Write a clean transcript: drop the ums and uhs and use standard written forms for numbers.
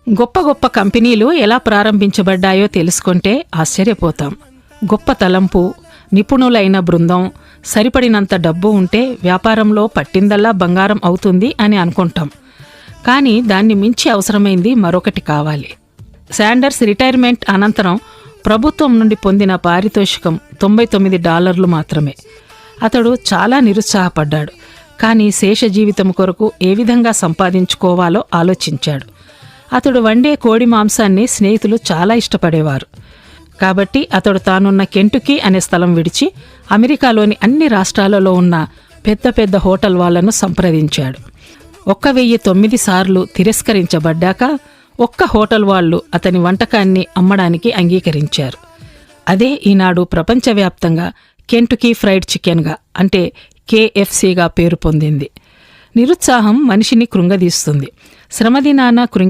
గొప్ప గొప్ప కంపెనీలు ఎలా ప్రారంభించబడ్డాయో తెలుసుకుంటే ఆశ్చర్యపోతాం. గొప్ప తలంపు, నిపుణులైన బృందం, సరిపడినంత డబ్బు ఉంటే వ్యాపారంలో పట్టిందల్లా బంగారం అవుతుంది అని అనుకుంటాం. కానీ దాన్ని మించి అవసరమైంది మరొకటి కావాలి. శాండర్స్ రిటైర్మెంట్ అనంతరం ప్రభుత్వం నుండి పొందిన పారితోషికం $99 మాత్రమే. అతడు చాలా నిరుత్సాహపడ్డాడు. కానీ శేష జీవితం కొరకు ఏ విధంగా సంపాదించుకోవాలో ఆలోచించాడు. అతడు వండే కోడి మాంసాన్ని స్నేహితులు చాలా ఇష్టపడేవారు. కాబట్టి అతడు తానున్న కెంటుకీ అనే స్థలం విడిచి అమెరికాలోని అన్ని రాష్ట్రాలలో ఉన్న పెద్ద పెద్ద హోటల్ వాళ్లను సంప్రదించాడు. 1009 సార్లు తిరస్కరించబడ్డాక ఒక్క హోటల్ వాళ్లు అతని వంటకాన్ని అమ్మడానికి అంగీకరించారు. అదే ఈనాడు ప్రపంచవ్యాప్తంగా కెంటుకీ ఫ్రైడ్ చికెన్గా, అంటే KFCగా పేరు పొందింది. నిరుత్సాహం మనిషిని కృంగదీస్తుంది. శ్రమదినాన